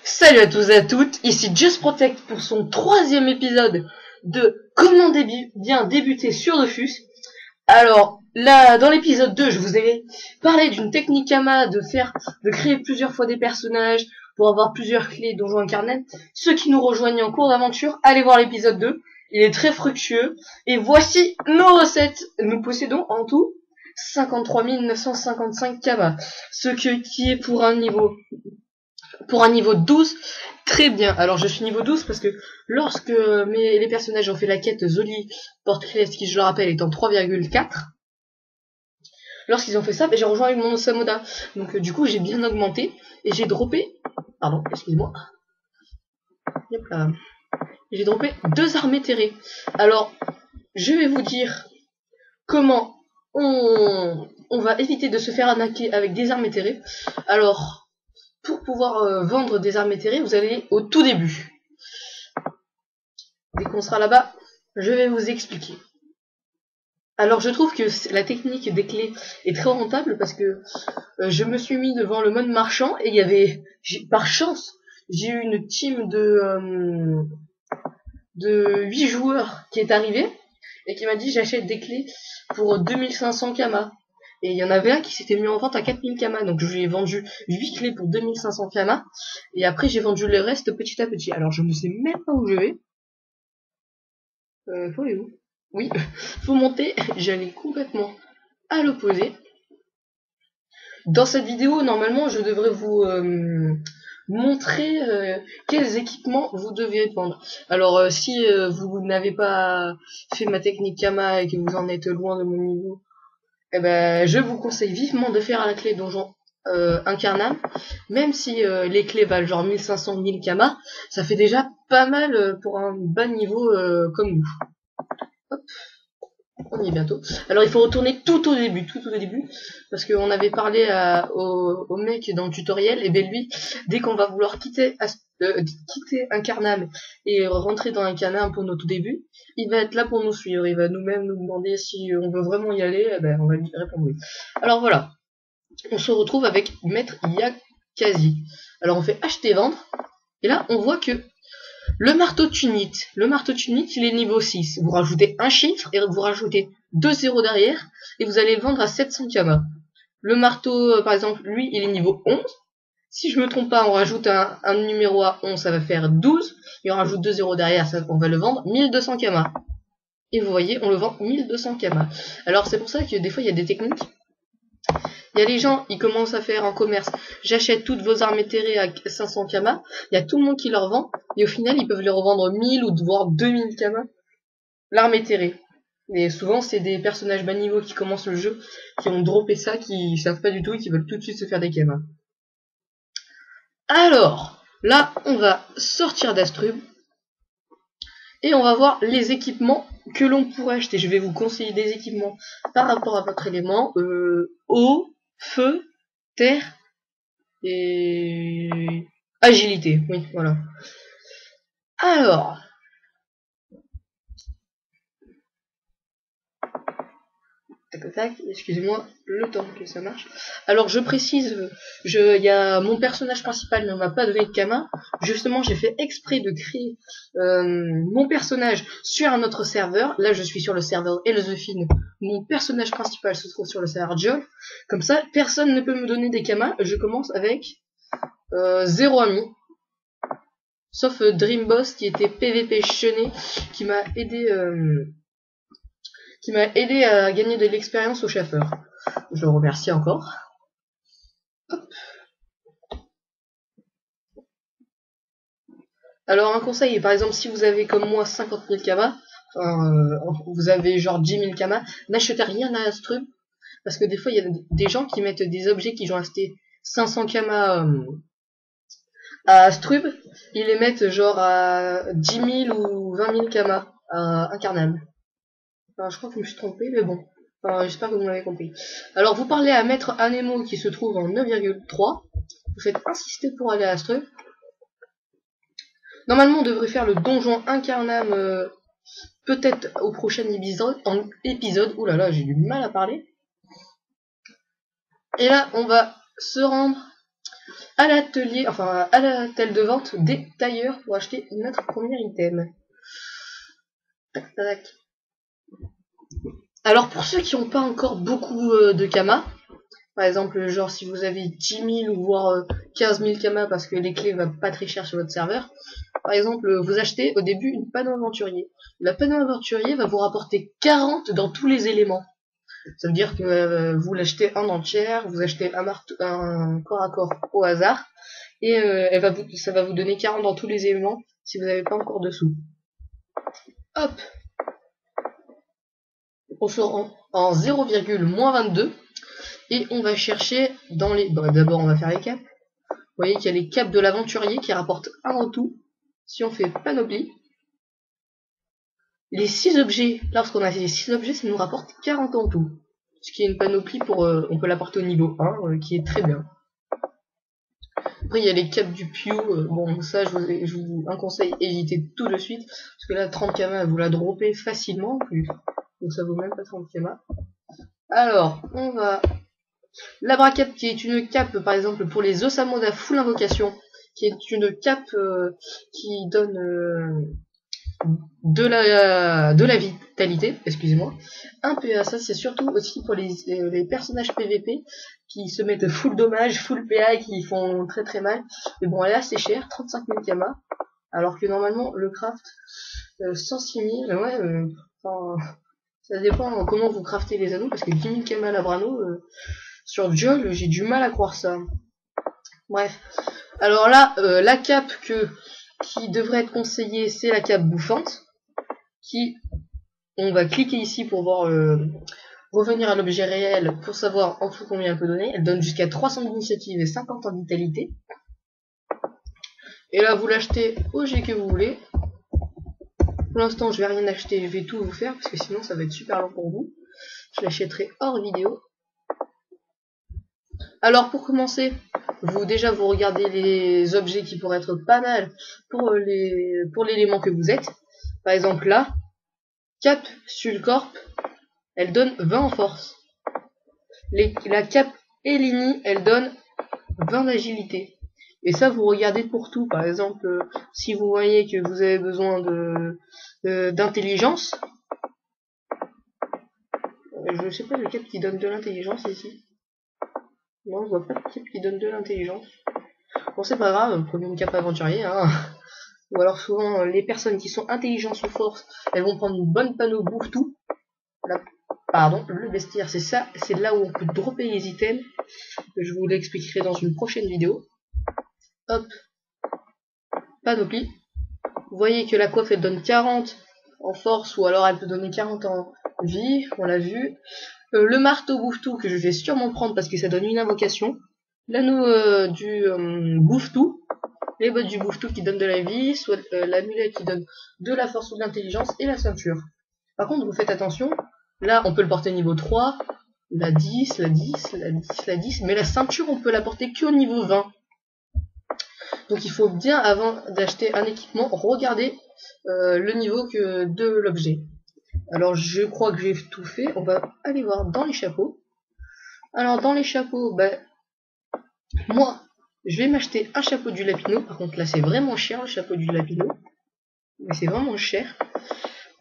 Salut à tous et à toutes, ici Just Protect pour son 3e épisode de Comment bien débuter sur Dofus. Alors là, dans l'épisode 2, je vous avais parlé d'une technique Kama de créer plusieurs fois des personnages pour avoir plusieurs clés Donjons Incarnate. Ceux qui nous rejoignent en cours d'aventure, allez voir l'épisode 2, il est très fructueux. Et voici nos recettes. Nous possédons en tout 53 955 Kama, qui est pour un niveau 12, très bien. Alors je suis niveau 12 parce que lorsque les personnages ont fait la quête Zoli Portrait, qui je le rappelle est en 3,4, lorsqu'ils ont fait ça, j'ai rejoint avec mon Osamoda. Donc du coup j'ai bien augmenté et j'ai droppé, pardon, excusez-moi, j'ai droppé 2 armées terrées. Alors je vais vous dire comment on va éviter de se faire arnaquer avec des armées terrées. Alors pour pouvoir vendre des armes éthérées, vous allez au tout début. Dès qu'on sera là-bas, je vais vous expliquer. Alors je trouve que la technique des clés est très rentable parce que je me suis mis devant le mode marchand et il y avait, par chance, j'ai eu une team de 8 joueurs qui est arrivée et qui m'a dit j'achète des clés pour 2500 Kama. Et il y en avait un qui s'était mis en vente à 4000 Kama, donc je lui ai vendu 8 clés pour 2500 Kama, et après j'ai vendu le reste petit à petit. Alors je ne sais même pas où je vais. Faut aller où? Oui, faut monter, j'allais complètement à l'opposé. Dans cette vidéo, normalement, je devrais vous montrer quels équipements vous devez vendre. Alors si vous n'avez pas fait ma technique Kama et que vous en êtes loin de mon niveau, eh ben, je vous conseille vivement de faire à la clé Donjon Incarnate, même si les clés valent genre 1500 1000 Kama, ça fait déjà pas mal pour un bas niveau comme nous. Hop, on y est bientôt. Alors il faut retourner tout au début, parce qu'on avait parlé au mec dans le tutoriel, et ben lui, dès qu'on va vouloir quitter Incarnate et rentrer dans Incarnate pour notre tout début, il va être là pour nous suivre, il va nous demander si on veut vraiment y aller, eh ben on va lui répondre oui. Alors voilà, on se retrouve avec Maître Yakazi. Alors on fait acheter vendre, et là on voit que le marteau tunite, il est niveau 6. Vous rajoutez un chiffre et vous rajoutez 2 zéros derrière et vous allez le vendre à 700 Kama. Le marteau, par exemple, lui, il est niveau 11. Si je me trompe pas, on rajoute un numéro à 11, ça va faire 12. Et on rajoute 2 zéros derrière, on va le vendre 1200 Kama. Et vous voyez, on le vend 1200 Kama. Alors c'est pour ça que des fois, il y a des techniques. Il y a les gens, ils commencent à faire en commerce, j'achète toutes vos armes éthérées à 500 Kama, il y a tout le monde qui leur vend, et au final, ils peuvent les revendre 1000 ou voire 2000 Kama, l'arme éthérée. Et souvent, c'est des personnages bas niveau qui commencent le jeu, qui ont droppé ça, qui savent pas du tout et qui veulent tout de suite se faire des Kama. Alors, là, on va sortir d'Astrub, et on va voir les équipements que l'on pourrait acheter. Je vais vous conseiller des équipements par rapport à votre élément, eau, feu, terre et agilité. Oui, voilà. Alors, tac, excusez-moi le temps que ça marche. Alors je précise, il y a mon personnage principal ne m'a pas donné de Kama. Justement, j'ai fait exprès de créer mon personnage sur un autre serveur. Là, je suis sur le serveur Elzefine. Mon personnage principal se trouve sur le serveur Jol. Comme ça, personne ne peut me donner des Kama. Je commence avec 0 ami. Sauf Dream Boss qui était PVP chené, qui m'a aidé à gagner de l'expérience au chauffeur. Je le remercie encore. Hop. Alors un conseil, par exemple si vous avez comme moi 50 000 Kama, vous avez genre 10 000 Kama, n'achetez rien à Astrub, parce que des fois il y a des gens qui mettent des objets qui ont acheté 500 Kama à Astrub, ils les mettent genre à 10 000 ou 20 000 Kama à Incarnate. Alors, je crois que je me suis trompé, mais bon. J'espère que vous m'avez compris. Alors, vous parlez à Maître Anemo qui se trouve en 9,3. Vous faites insister pour aller à Astrub. Normalement, on devrait faire le donjon Incarnate peut-être au prochain épisode. Oulala, j'ai du mal à parler. Et là, on va se rendre à l'atelier, enfin à la telle de vente des tailleurs pour acheter notre premier item. Tac, tac. Alors pour ceux qui n'ont pas encore beaucoup de kamas, par exemple genre si vous avez 10 000 ou voire 15 000 kamas parce que les clés ne valent pas très cher sur votre serveur, par exemple vous achetez au début une panneau aventurier. La panneau aventurier va vous rapporter 40 dans tous les éléments. Ça veut dire que vous l'achetez en entière, vous achetez un corps à corps au hasard, et ça va vous donner 40 dans tous les éléments si vous n'avez pas encore de sous. Hop, on sort en 0,-22 et on va chercher dans les... Bon, d'abord on va faire les capes. Vous voyez qu'il y a les capes de l'aventurier qui rapportent 1 en tout. Si on fait panoplie, les 6 objets, lorsqu'on a les 6 objets, ça nous rapporte 40 en tout. Ce qui est une panoplie pour... on peut l'apporter au niveau 1, qui est très bien. Après il y a les capes du Pew, bon ça je vous un conseil, évitez tout de suite, parce que là 30 kamas vous la droppez facilement en plus, donc ça vaut même pas 30 kamas. Alors on va... L'Abracap qui est une cape par exemple pour les Osamoda full invocation, qui est une cape qui donne de la vitalité, excusez-moi. Un PA, ça c'est surtout aussi pour les personnages PVP qui se mettent full dommage, full PA et qui font très très mal. Mais bon, elle est assez chère, 35 000 kamas, alors que normalement le craft 106 000, ouais, ça dépend comment vous craftez les anneaux, parce que 10 000 kamas Labrano, sur Jol, j'ai du mal à croire ça. Bref, alors là, la cape qui devrait être conseillée, c'est la cape bouffante, on va cliquer ici pour voir revenir à l'objet réel pour savoir en tout combien elle peut donner. Elle donne jusqu'à 300 d'initiative et 50 en vitalité. Et là, vous l'achetez au G que vous voulez. Pour l'instant, je vais rien acheter, je vais tout vous faire, parce que sinon ça va être super long pour vous. Je l'achèterai hors vidéo. Alors pour commencer, vous regardez les objets qui pourraient être pas mal pour l'élément que vous êtes. Par exemple là, cape Sulcorp, elle donne 20 en force. La cape Elini, elle donne 20 d'agilité. Et ça, vous regardez pour tout. Par exemple, si vous voyez que vous avez besoin d'intelligence, je sais pas le cap qui donne de l'intelligence ici. Non, je vois pas de cap qui donne de l'intelligence. Bon, c'est pas grave, prenez une cape aventurier, hein. Ou alors souvent, les personnes qui sont intelligentes ou force, elles vont prendre une bonne panneau bouffe-tout. Pardon, le bestiaire, c'est ça, c'est là où on peut dropper les items. Je vous l'expliquerai dans une prochaine vidéo. Hop, panoplie. Vous voyez que la coiffe, elle donne 40 en force, ou alors elle peut donner 40 en vie, on l'a vu. Le marteau bouffe-tout, que je vais sûrement prendre parce que ça donne une invocation. L'anneau du bouffe-tout. Les bottes du bouffe-tout qui donnent de la vie, soit l'amulette qui donne de la force ou de l'intelligence, et la ceinture. Par contre, vous faites attention, là on peut le porter niveau 3, la 10, la 10, la 10, la 10, mais la ceinture on peut la porter qu'au niveau 20. Donc il faut bien, avant d'acheter un équipement, regarder le niveau de l'objet. Alors je crois que j'ai tout fait, on va aller voir dans les chapeaux. Alors dans les chapeaux, moi, je vais m'acheter un chapeau du Lapino. Par contre là c'est vraiment cher le chapeau du Lapino. Mais c'est vraiment cher.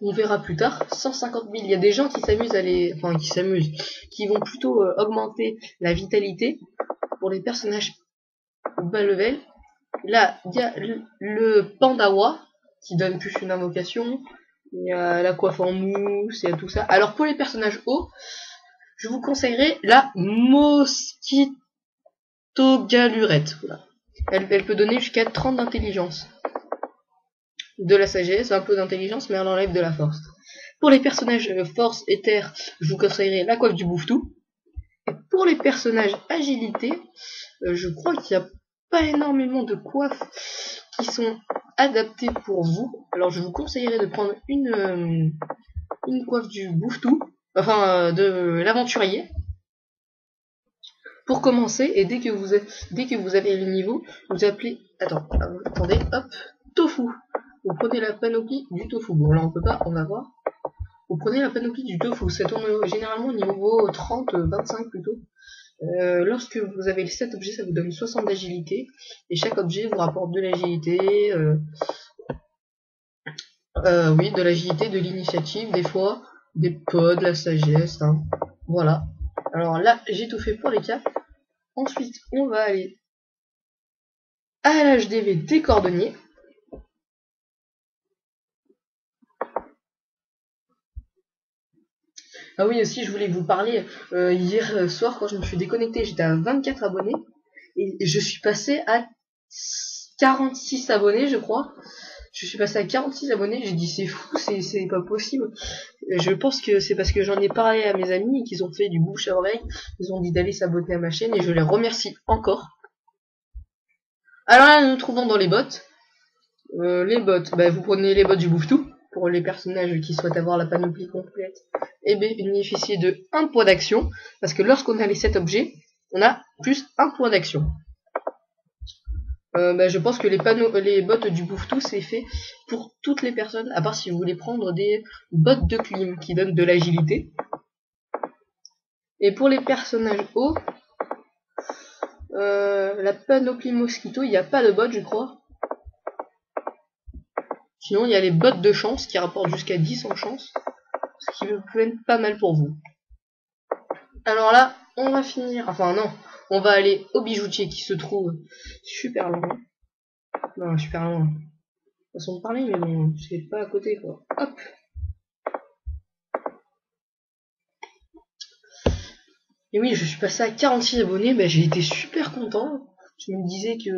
On verra plus tard. 150 000. Il y a des gens qui s'amusent qui vont plutôt augmenter la vitalité pour les personnages bas level. Là, il y a le Pandawa qui donne plus une invocation. Il y a la coiffe en mousse, il y a tout ça. Alors pour les personnages hauts, je vous conseillerais la Mosquito-Galurette. Voilà. Elle peut donner jusqu'à 30 d'intelligence. De la sagesse, un peu d'intelligence, mais elle enlève de la force. Pour les personnages force et terre, je vous conseillerais la coiffe du bouffe-tout. Et pour les personnages agilité, je crois qu'il n'y a pas énormément de coiffes qui sont adaptées pour vous. Alors je vous conseillerais de prendre une coiffe du bouffe-tout, enfin de l'aventurier, pour commencer. Et dès que vous avez le niveau, vous appelez, attendez, hop, tofu. Vous prenez la panoplie du tofu. Bon là on peut pas, on va voir. Vous prenez la panoplie du tofu, ça tourne généralement au niveau 30, 25 plutôt. Lorsque vous avez les 7 objets, ça vous donne 60 d'agilité. Et chaque objet vous rapporte de l'agilité, oui, de l'agilité, de l'initiative, des fois, des pods, de la sagesse, hein. Voilà. Alors là, j'ai tout fait pour les caps. Ensuite, on va aller à l'HDV des cordonniers. Ah oui, aussi, je voulais vous parler. Hier soir, quand je me suis déconnecté, j'étais à 24 abonnés. Et je suis passé à 46 abonnés, je crois. Je suis passé à 46 abonnés. J'ai dit, c'est fou, c'est pas possible. Je pense que c'est parce que j'en ai parlé à mes amis et qu'ils ont fait du bouche à oreille. Ils ont dit d'aller s'abonner à ma chaîne et je les remercie encore. Alors là, nous nous trouvons dans les bots. Les bots, bah, vous prenez les bots du Bouffe-Tout pour les personnages qui souhaitent avoir la panoplie complète et bénéficier de 1 point d'action. Parce que lorsqu'on a les 7 objets, on a plus 1 point d'action. Bah, je pense que les bots du Bouffe-Tout, c'est fait pour toutes les personnes, à part si vous voulez prendre des bots de clim qui donnent de l'agilité. Et pour les personnages hauts, la panoplie mosquito, il n'y a pas de bot, je crois. Sinon, il y a les bots de chance qui rapportent jusqu'à 10 en chance, ce qui peut être pas mal pour vous. Alors là, on va finir, enfin non, on va aller au bijoutier qui se trouve super loin. Non, super loin. Façon de parler, mais bon, c'est pas à côté, quoi. Hop. Et oui, je suis passé à 46 abonnés, bah, j'ai été super content. Je me disais que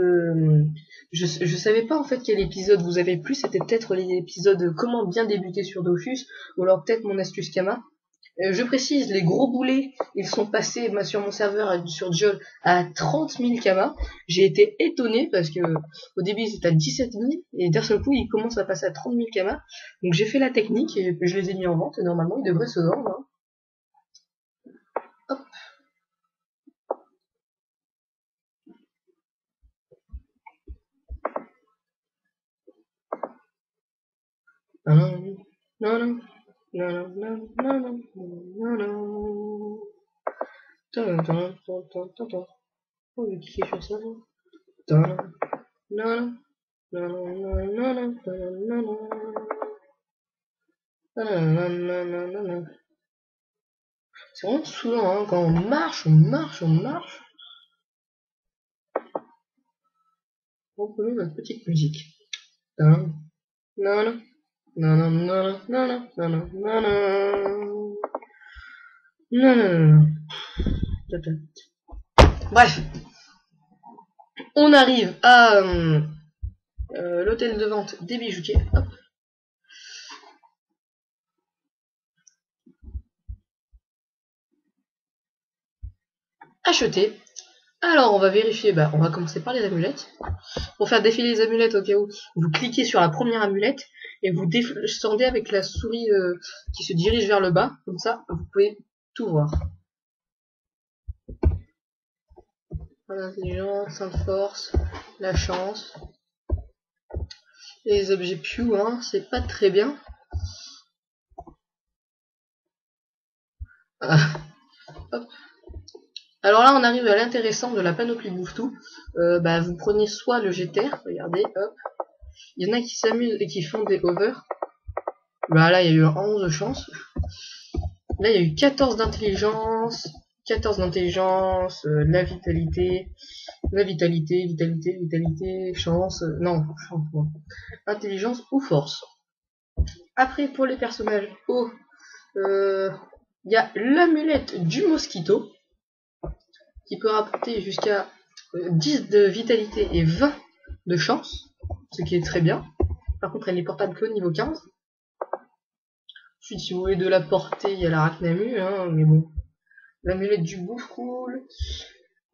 je savais pas en fait quel épisode vous avez plu, c'était peut-être l'épisode comment bien débuter sur Dofus, ou alors peut-être mon astuce Kama. Je précise, les gros boulets, ils sont passés sur mon serveur sur Jol à 30 000 Kama. J'ai été étonné parce que au début ils étaient à 17 000 et d'un seul coup ils commencent à passer à 30 000 Kama. Donc j'ai fait la technique et je les ai mis en vente et normalement ils devraient se vendre, hein. Hop. Non, non, non, non, non, non, non, non. Oh, je vais cliquer sur ça. Non, non, non, non, non, non, non. C'est vraiment saoulant, hein, quand on marche, on marche, on marche. On peut mettre notre petite musique. Non, non, non, non, non, non, non, non, non, non, non. Non, non, non. Bref, on arrive à l'hôtel de vente des bijoutiers. Hop. Acheter. Alors, on va vérifier, bah, on va commencer par les amulettes. Pour faire défiler les amulettes, au cas où, vous cliquez sur la première amulette et vous descendez avec la souris qui se dirige vers le bas. Comme ça, vous pouvez tout voir. L'intelligence, sainte force, la chance. Les objets Pew, hein, c'est pas très bien. Ah, hop. Alors là, on arrive à l'intéressant de la panoplie Bouffe-Tout. Bah, vous prenez soit le GTR, regardez, hop. Il y en a qui s'amusent et qui font des hovers. Bah là, il y a eu 11 de chance. Là, il y a eu 14 d'intelligence, la vitalité, chance, non, chance, non. Intelligence ou force. Après, pour les personnages hauts, il y a l'amulette du mosquito, qui peut rapporter jusqu'à 10 de vitalité et 20 de chance, ce qui est très bien. Par contre, elle n'est portable qu'au niveau 15. Ensuite, si vous voulez de la portée, il y a la Rachnamu, hein, mais bon. L'amulette du bouffe cool.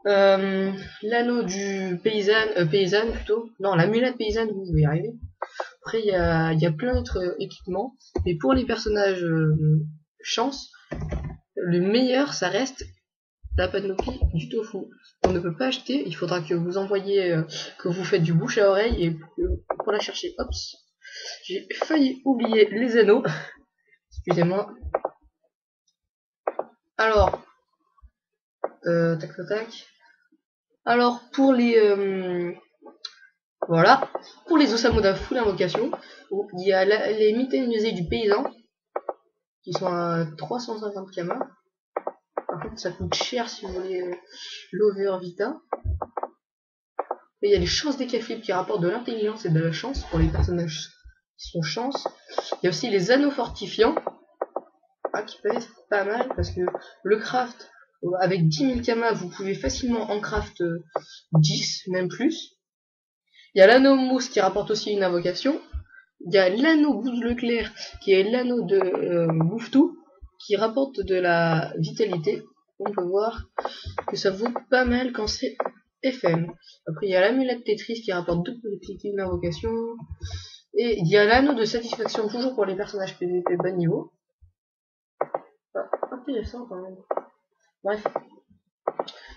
L'anneau du paysanne plutôt. Non, l'amulette paysanne, vous pouvez y arriver. Après, il y a plein d'autres équipements. Mais pour les personnages chance, le meilleur, ça reste la panoplie du tofu. On ne peut pas acheter, il faudra que vous envoyiez, que vous faites du bouche à oreille et pour la chercher. Hop, j'ai failli oublier les anneaux. Excusez-moi. Alors, Tac tac tac. Alors pour les voilà, pour les Osamoda full invocation, il y a les méthanisés du paysan qui sont à 350 kama. Par contre ça coûte cher si vous voulez l'over vita. Et il y a les chances des cafés qui rapportent de l'intelligence et de la chance pour les personnages qui sont chance. Il y a aussi les anneaux fortifiants qui peut être pas mal parce que le craft avec 10 000 kama vous pouvez facilement en craft 10 même plus. Il y a l'anneau mousse qui rapporte aussi une invocation. Il y a l'anneau Bouze Leclerc qui est l'anneau de Bouftou qui rapporte de la vitalité. On peut voir que ça vaut pas mal quand c'est FM. Après il y a l'amulette Tetris qui rapporte 2 petites invocations. Et il y a l'anneau de satisfaction toujours pour les personnages PVP bas niveau. Intéressant quand même. Bref.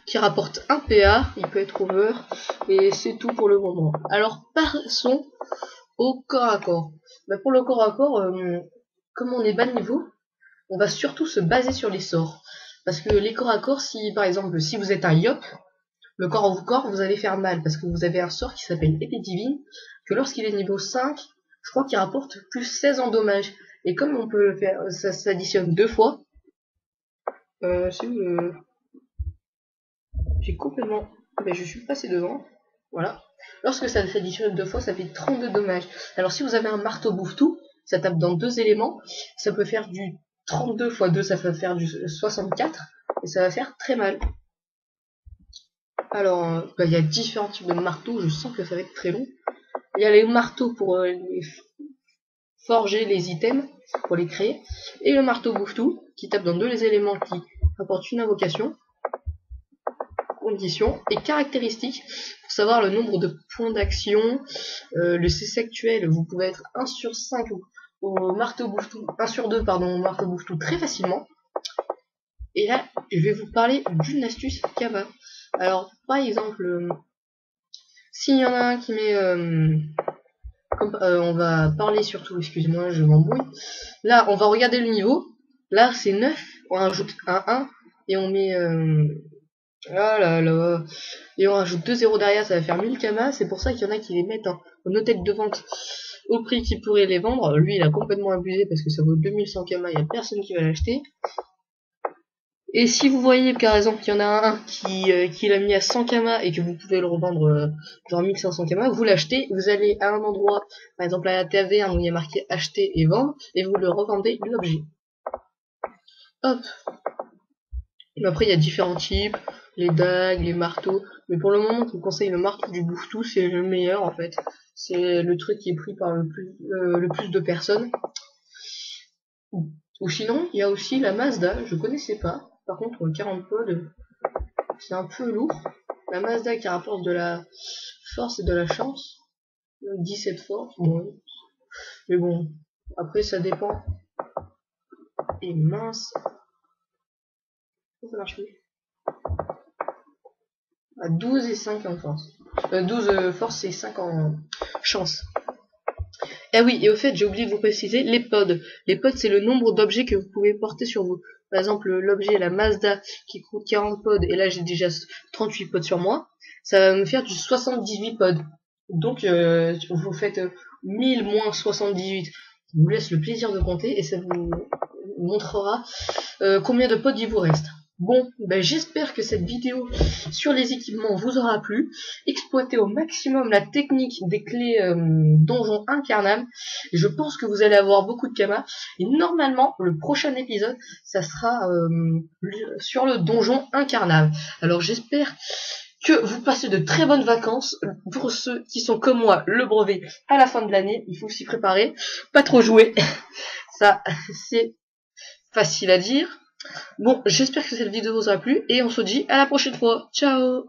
Qui rapporte un PA, il peut être over, et c'est tout pour le moment. Alors passons au corps à corps. Bah, pour le corps à corps, comme on est bas niveau, on va surtout se baser sur les sorts. Parce que les corps à corps, si par exemple, si vous êtes un yop, le corps au corps, vous allez faire mal, parce que vous avez un sort qui s'appelle épée divine, que lorsqu'il est niveau 5, je crois qu'il rapporte plus 16 en dommages. Et comme on peut le faire, ça s'additionne 2 fois, j'ai complètement... Mais je suis passé devant. Voilà. Lorsque ça s'additionne 2 fois, ça fait 32 dommages. Alors si vous avez un marteau bouffe-tout, ça tape dans 2 éléments. Ça peut faire du 32 x 2, ça va faire du 64. Et ça va faire très mal. Alors, il y a différents types de marteaux. Je sens que ça va être très long. Il y a les marteaux pour forger les items, pour les créer. Et le marteau bouffe-tout, qui tape dans 2 éléments qui apportent une invocation. Conditions et caractéristiques pour savoir le nombre de points d'action. Le CC actuel, vous pouvez être 1 sur 5 au marteau bouffe-tout, 1 sur 2 pardon, au marteau bouffe-tout très facilement. Et là, je vais vous parler d'une astuce Kama. Alors, par exemple, s'il y en a un qui met... on va parler surtout, excusez-moi, je m'embrouille. Là, on va regarder le niveau. Là, c'est 9, on rajoute un 1 et on met... Ah là là. Et on rajoute 2 0 derrière, ça va faire 1000 kama. C'est pour ça qu'il y en a qui les mettent en hôtel de vente au prix qu'ils pourraient les vendre. Lui, il a complètement abusé parce que ça vaut 2100 kama. Il n'y a personne qui va l'acheter. Et si vous voyez par exemple qu'il y en a un qui l'a mis à 100 kama et que vous pouvez le revendre genre 1500 kama, vous l'achetez, vous allez à un endroit, par exemple à la taverne où il y a marqué acheter et vendre, et vous le revendez l'objet. Hop. Après il y a différents types, les dagues, les marteaux, mais pour le moment je vous conseille le marteau du bouffe-tout, c'est le meilleur en fait. C'est le truc qui est pris par le plus de personnes. Ou sinon, il y a aussi la Mazda, je connaissais pas. Par contre, 40 pods, c'est un peu lourd. La Mazda qui rapporte de la force et de la chance. 17 force, bon. Mais bon, après ça dépend. Et mince. Ça marche plus. À 12 et 5 en force. 12 force et 5 en chance. Ah oui, et au fait, j'ai oublié de vous préciser, les pods. Les pods, c'est le nombre d'objets que vous pouvez porter sur vous. Par exemple, l'objet, la Mazda, qui coûte 40 pods, et là j'ai déjà 38 pods sur moi, ça va me faire du 78 pods. Donc, vous faites 1000 moins 78. Ça vous laisse le plaisir de compter, et ça vous montrera combien de pods il vous reste. Bon, ben j'espère que cette vidéo sur les équipements vous aura plu. Exploitez au maximum la technique des clés donjon incarnable. Je pense que vous allez avoir beaucoup de kama. Et normalement, le prochain épisode, ça sera sur le donjon incarnable. Alors j'espère que vous passez de très bonnes vacances. Pour ceux qui sont comme moi, le brevet à la fin de l'année, il faut s'y préparer. Pas trop jouer. Ça, c'est facile à dire. Bon, j'espère que cette vidéo vous aura plu et on se dit à la prochaine fois. Ciao!